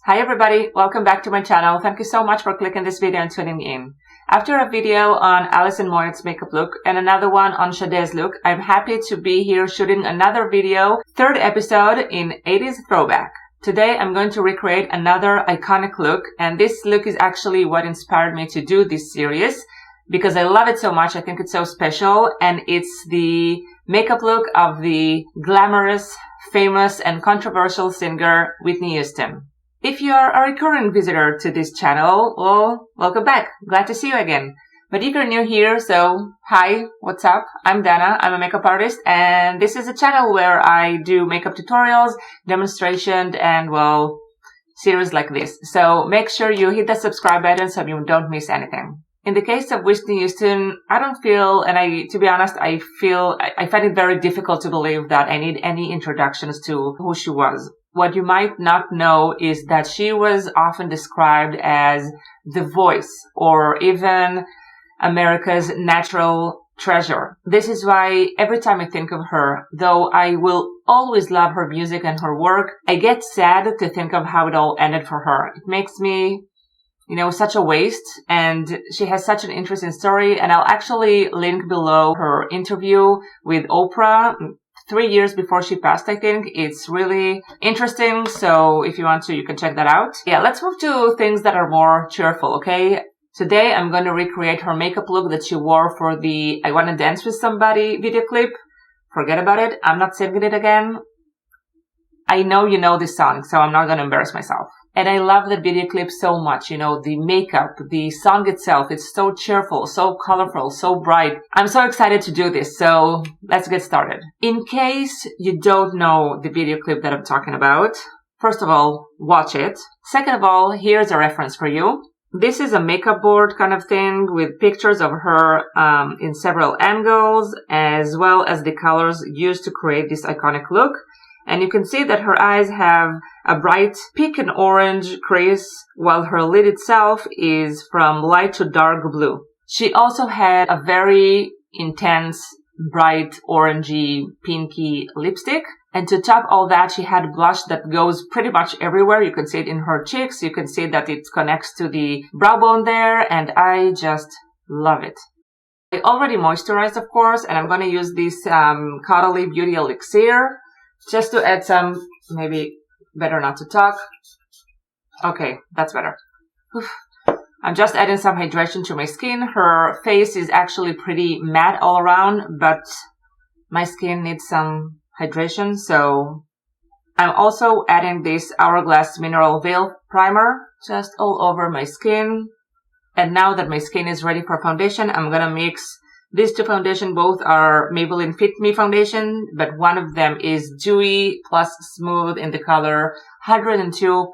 Hi everybody, welcome back to my channel. Thank you so much for clicking this video and tuning in. After a video on Alison Moyet's makeup look and another one on Sade's look, I'm happy to be here shooting another video, third episode in 80's Throwback. Today I'm going to recreate another iconic look, and this look is actually what inspired me to do this series because I love it so much. I think it's so special, and it's the makeup look of the glamorous, famous and controversial singer Whitney Houston. If you are a recurring visitor to this channel, well, welcome back. Glad to see you again. But if you're new here, so hi, what's up? I'm Dana, I'm a makeup artist, and this is a channel where I do makeup tutorials, demonstrations, and well, series like this. So make sure you hit the subscribe button so you don't miss anything. In the case of Whitney Houston, I don't feel, and to be honest, I find it very difficult to believe that I need any introductions to who she was. What you might not know is that she was often described as the voice or even America's natural treasure. This is why every time I think of her, though I will always love her music and her work, I get sad to think of how it all ended for her. It makes me, such a waste, and she has such an interesting story, and I'll actually link below her interview with Oprah 3 years before she passed, I think. It's really interesting, so if you want to, you can check that out. Yeah, let's move to things that are more cheerful, okay? Today, I'm going to recreate her makeup look that she wore for the I Wanna Dance With Somebody video clip. Forget about it. I'm not singing it again. I know you know this song, so I'm not going to embarrass myself. And I love the video clip so much, the makeup, the song itself, it's so cheerful, so colorful, so bright. I'm so excited to do this, so let's get started. In case you don't know the video clip that I'm talking about, first of all, watch it. Second of all, here's a reference for you. This is a makeup board kind of thing with pictures of her in several angles, as well as the colors used to create this iconic look. And you can see that her eyes have a bright pink and orange crease, while her lid itself is from light to dark blue. She also had a very intense, bright, orangey, pinky lipstick. And to top all that, she had blush that goes pretty much everywhere. You can see it in her cheeks. You can see that it connects to the brow bone there. And I just love it. I already moisturized, of course, and I'm going to use this Caudalie Beauty Elixir. Just to add some, maybe better not to talk. Okay, that's better. I'm just adding some hydration to my skin. Her face is actually pretty matte all around, but my skin needs some hydration, so I'm also adding this Hourglass Mineral Veil Primer just all over my skin. And now that my skin is ready for foundation, I'm gonna mix these two foundations. Both are Maybelline Fit Me foundation, but one of them is dewy plus smooth in the color 102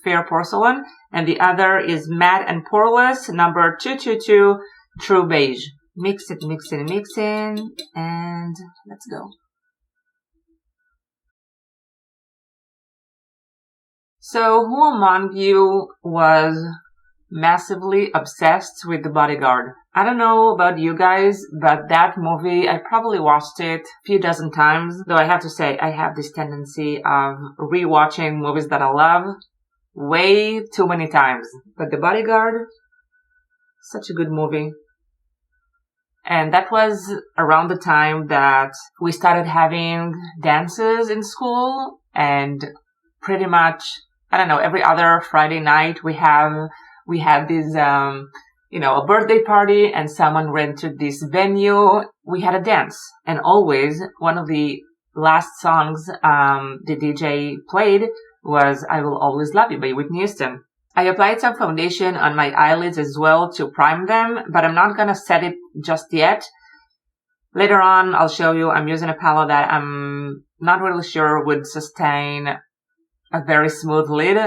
Fair Porcelain, and the other is matte and poreless, number 222 True Beige. Mix it, and let's go. So who among you was massively obsessed with The Bodyguard? I don't know about you guys, but that movie, I probably watched it a few dozen times. Though I have to say, I have this tendency of rewatching movies that I love way too many times. But The Bodyguard, such a good movie. And that was around the time that we started having dances in school, and pretty much, I don't know, every other Friday night we had this, a birthday party, and someone rented this venue. We had a dance, and always one of the last songs the DJ played was I Will Always Love You by Whitney Houston. I applied some foundation on my eyelids as well to prime them, but I'm not gonna set it just yet. Later on, I'll show you I'm using a palette that I'm not really sure would sustain a very smooth lid.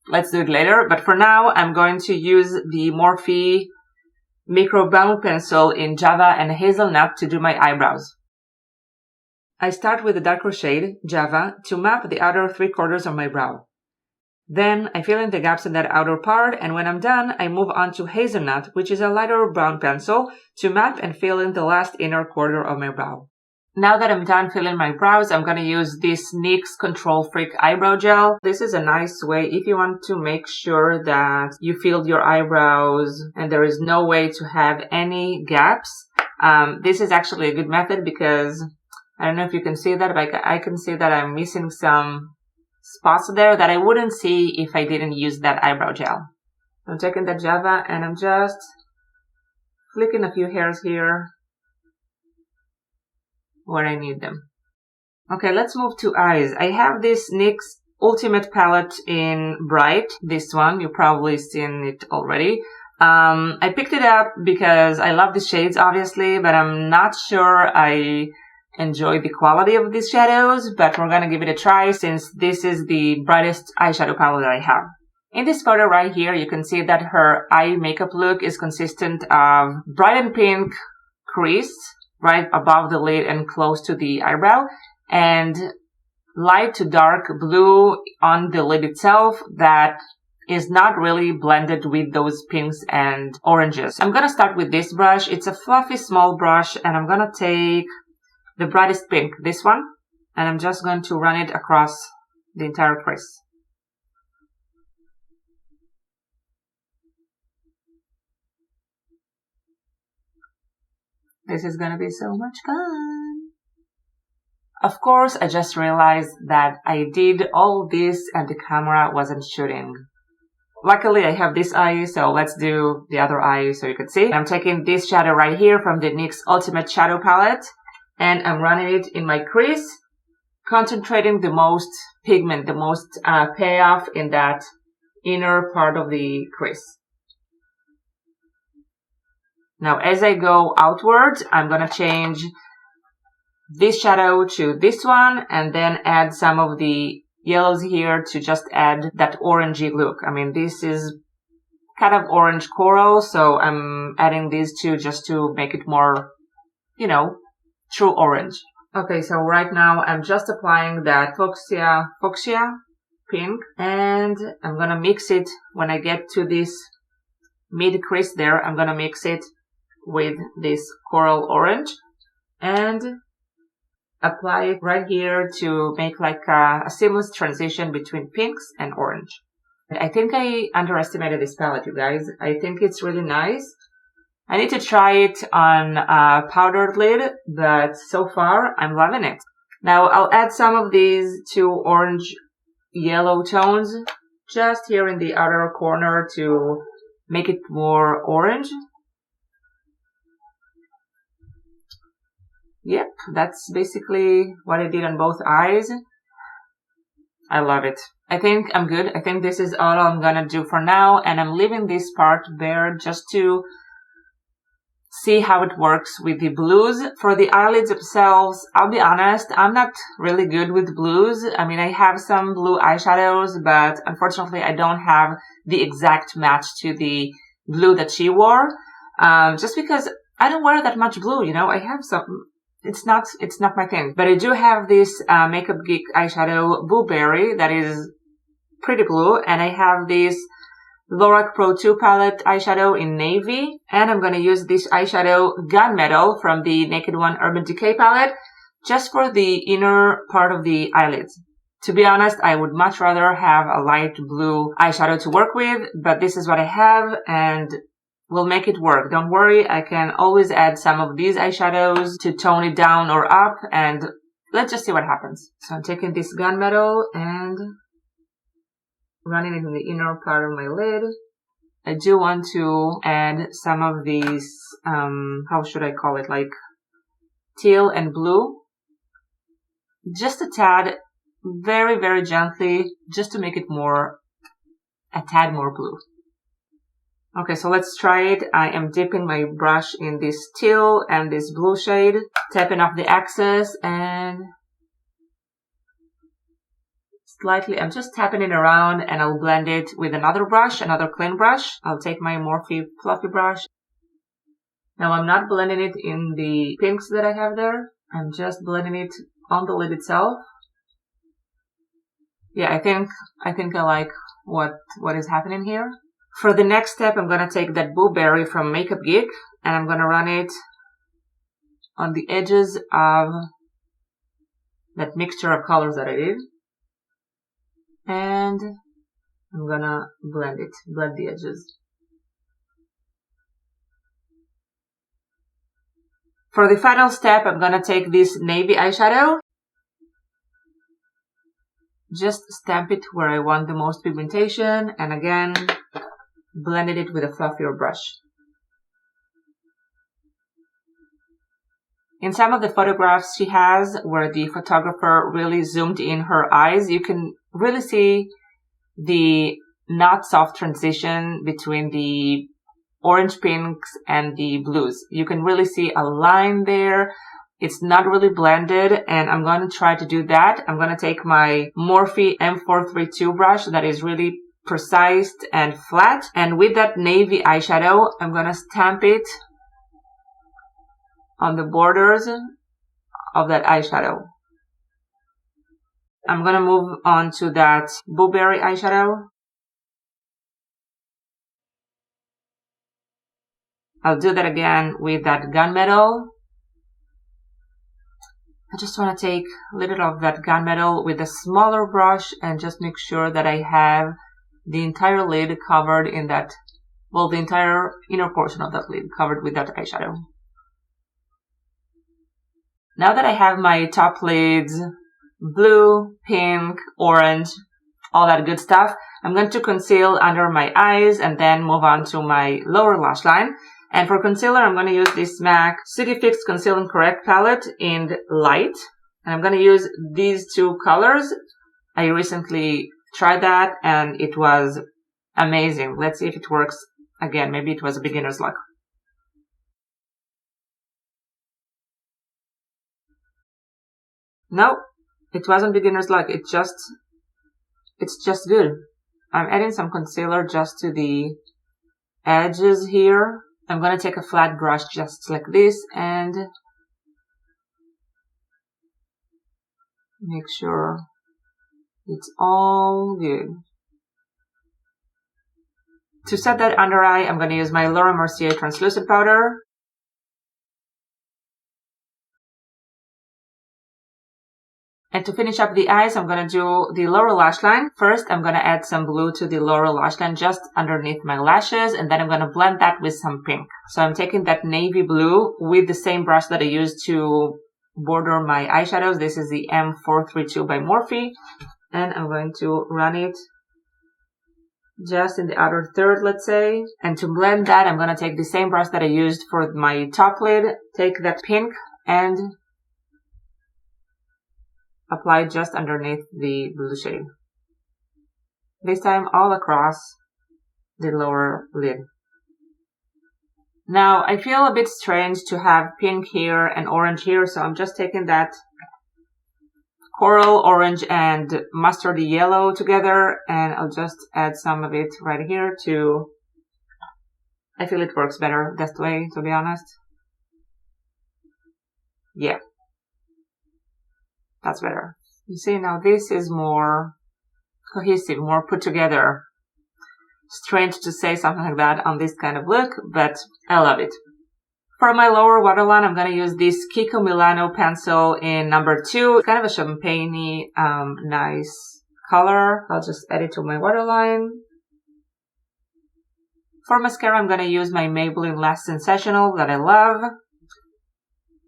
Let's do it later, but for now, I'm going to use the MORPHE Micro Brown Pencil in Java and Hazelnut to do my eyebrows. I start with the darker shade, Java, to map the outer 3/4 of my brow. Then, I fill in the gaps in that outer part, and when I'm done, I move on to Hazelnut, which is a lighter brown pencil, to map and fill in the last inner quarter of my brow. Now that I'm done filling my brows, I'm going to use this NYX Control Freak Eyebrow Gel. This is a nice way if you want to make sure that you filled your eyebrows and there is no way to have any gaps. This is actually a good method because I don't know if you can see that, but I can see that I'm missing some spots there that I wouldn't see if I didn't use that eyebrow gel. I'm taking that Java and I'm just flicking a few hairs here where I need them. Okay, let's move to eyes. I have this NYX Ultimate Palette in Bright. This one, you've probably seen it already. I picked it up because I love the shades, obviously, but I'm not sure I enjoy the quality of these shadows, but we're gonna give it a try since this is the brightest eyeshadow palette that I have. In this photo right here, you can see that her eye makeup look is consistent of bright and pink crease right above the lid and close to the eyebrow, and light to dark blue on the lid itself that is not really blended with those pinks and oranges. I'm gonna start with this brush. It's a fluffy small brush and I'm gonna take the brightest pink, this one, and I'm just going to run it across the entire crease. This is gonna be so much fun. Of course, I just realized that I did all this and the camera wasn't shooting. Luckily, I have this eye, so let's do the other eye so you can see. I'm taking this shadow right here from the NYX Ultimate Shadow Palette, and I'm running it in my crease, concentrating the most pigment, the most payoff in that inner part of the crease. Now, as I go outwards, I'm gonna change this shadow to this one and then add some of the yellows here to just add that orangey look. I mean, this is kind of orange coral, so I'm adding these two just to make it more, you know, true orange. Okay, so right now I'm just applying that fuchsia pink, and I'm gonna mix it when I get to this mid crease there. I'm gonna mix it with this coral orange and apply it right here to make like a seamless transition between pinks and orange. I think I underestimated this palette, you guys. I think it's really nice. I need to try it on a powdered lid, but so far I'm loving it. Now I'll add some of these two orange yellow tones just here in the outer corner to make it more orange. Yep, that's basically what I did on both eyes. I love it. I think I'm good. I think this is all I'm gonna do for now, and I'm leaving this part bare just to see how it works with the blues. For the eyelids themselves, I'll be honest, I'm not really good with blues. I mean, I have some blue eyeshadows, but unfortunately I don't have the exact match to the blue that she wore. Just because I don't wear that much blue, you know, I have some. It's not my thing. But I do have this MakeupGeek eyeshadow Blueberry that is pretty blue, and I have this LORAC Pro 2 palette eyeshadow in navy, and I'm going to use this eyeshadow Gunmetal from the Naked One Urban Decay palette just for the inner part of the eyelids. To be honest, I would much rather have a light blue eyeshadow to work with, but this is what I have, and we'll make it work. Don't worry, I can always add some of these eyeshadows to tone it down or up, and let's just see what happens. So I'm taking this Gunmetal and running it in the inner part of my lid. I do want to add some of these, how should I call it, like teal and blue. Just a tad, very, very gently, just to make it a tad more blue. Okay, so let's try it. I am dipping my brush in this teal and this blue shade, tapping off the excess and slightly, I'm just tapping it around, and I'll blend it with another brush, another clean brush. I'll take my MORPHE fluffy brush. Now I'm not blending it in the pinks that I have there. I'm just blending it on the lid itself. Yeah, I think I like what is happening here. For the next step, I'm gonna take that Blueberry from MakeupGeek, and I'm gonna run it on the edges of that mixture of colors that I did. And I'm gonna blend the edges. For the final step, I'm gonna take this navy eyeshadow. Just stamp it where I want the most pigmentation, and again, blended it with a fluffier brush. In some of the photographs she has, where the photographer really zoomed in her eyes, you can really see the not soft transition between the orange pinks and the blues. You can really see a line there. It's not really blended, and I'm going to try to do that. I'm going to take my MORPHE M432 brush that is really precise and flat, and with that navy eyeshadow, I'm going to stamp it on the borders of that eyeshadow. I'm going to move on to that blueberry eyeshadow. I'll do that again with that gunmetal. I just want to take a little of that gunmetal with a smaller brush and just make sure that I have the entire lid covered in that, well, the entire inner portion of that lid covered with that eyeshadow. Now that I have my top lids, blue, pink, orange, all that good stuff, I'm going to conceal under my eyes and then move on to my lower lash line. And for concealer, I'm going to use this MAC City Fix Conceal and Correct palette in light. And I'm going to use these two colors. I recently tried that and it was amazing. Let's see if it works again. Maybe it was a beginner's luck. No, it wasn't beginner's luck. It's just good. I'm adding some concealer just to the edges here. I'm going to take a flat brush just like this and make sure it's all good. To set that under eye, I'm going to use my Laura Mercier translucent powder. And to finish up the eyes, I'm going to do the lower lash line. First, I'm going to add some blue to the lower lash line just underneath my lashes, and then I'm going to blend that with some pink. So I'm taking that navy blue with the same brush that I used to border my eyeshadows. This is the M432 by MORPHE, and I'm going to run it just in the outer third, let's say. And to blend that, I'm going to take the same brush that I used for my top lid, take that pink and apply just underneath the blue shade. This time all across the lower lid. Now I feel a bit strange to have pink here and orange here, so I'm just taking that coral orange and mustardy yellow together, and I'll just add some of it right here to, I feel it works better that way, to be honest. Yeah. That's better. You see, now this is more cohesive, more put together. Strange to say something like that on this kind of look, but I love it. For my lower waterline, I'm going to use this Kiko Milano pencil in number 2. It's kind of a champagne-y, nice color. I'll just add it to my waterline. For mascara, I'm going to use my Maybelline Lash Sensational that I love.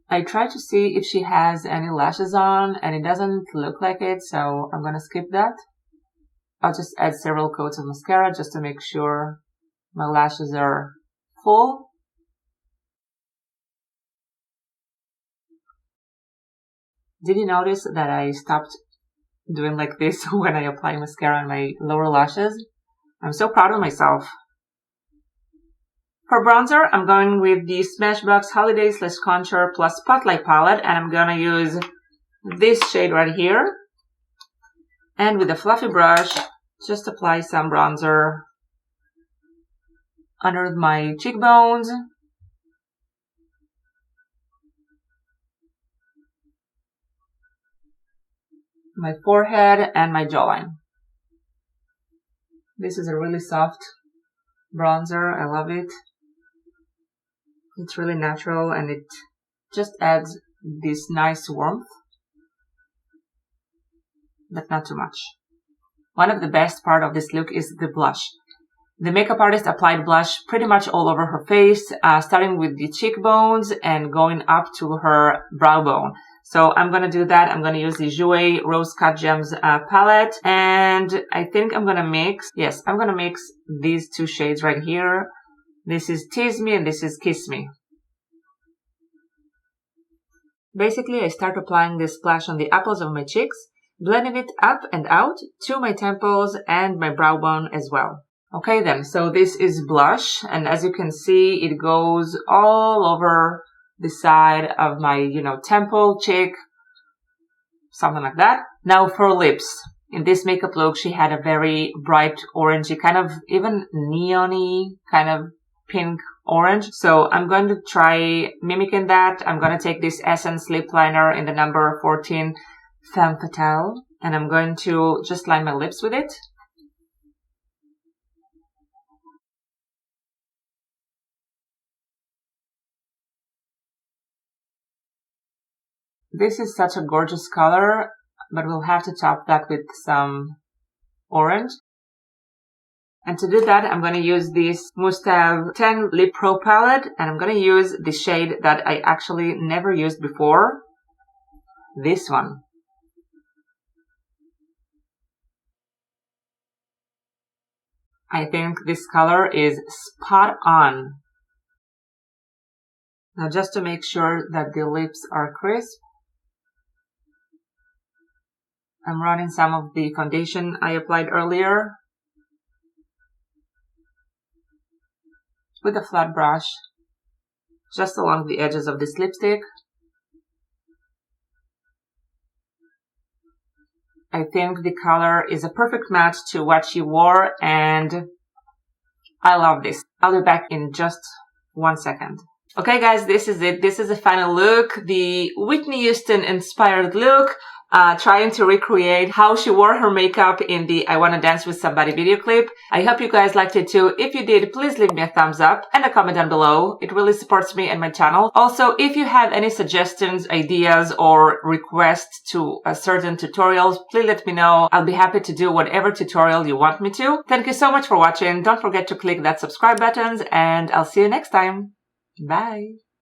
I tried to see if she has any lashes on, and it doesn't look like it, so I'm going to skip that. I'll just add several coats of mascara just to make sure my lashes are full. Did you notice that I stopped doing like this when I apply mascara on my lower lashes? I'm so proud of myself. For bronzer, I'm going with the Smashbox Holidaze / Contour plus Spotlight palette, and I'm going to use this shade right here. And with a fluffy brush, just apply some bronzer under my cheekbones. My forehead and my jawline. This is a really soft bronzer. I love it. It's really natural and it just adds this nice warmth. but not too much. One of the best part of this look is the blush. The makeup artist applied blush pretty much all over her face, starting with the cheekbones and going up to her brow bone. So I'm going to do that. I'm going to use the Jouer Rose Cut Gems palette. And I think I'm going to mix, yes, I'm going to mix these two shades right here. This is Tease Me and this is Kiss Me. Basically, I start applying this splash on the apples of my cheeks, blending it up and out to my temples and my brow bone as well. Okay then, so this is blush, and as you can see, it goes all over the side of my, temple, cheek, something like that. Now for lips. In this makeup look, she had a very bright orangey, kind of even neon-y, kind of pink orange. So I'm going to try mimicking that. I'm going to take this Essence lip liner in the number 14 Femme Fatale, and I'm going to just line my lips with it. This is such a gorgeous color, but we'll have to top that with some orange. And to do that, I'm going to use this MustaeV 10 Lip Pro palette, and I'm going to use the shade that I actually never used before. This one. I think this color is spot on. Now just to make sure that the lips are crisp, I'm running some of the foundation I applied earlier with a flat brush just along the edges of this lipstick. I think the color is a perfect match to what she wore, and I love this. I'll be back in just 1 second. Okay guys, this is it. This is the final look, the Whitney Houston inspired look. Trying to recreate how she wore her makeup in the I Wanna Dance With Somebody video clip. I hope you guys liked it too. If you did, please leave me a thumbs up and a comment down below. It really supports me and my channel. Also, if you have any suggestions, ideas, or requests to certain tutorials, please let me know. I'll be happy to do whatever tutorial you want me to. Thank you so much for watching. Don't forget to click that subscribe button, and I'll see you next time. Bye!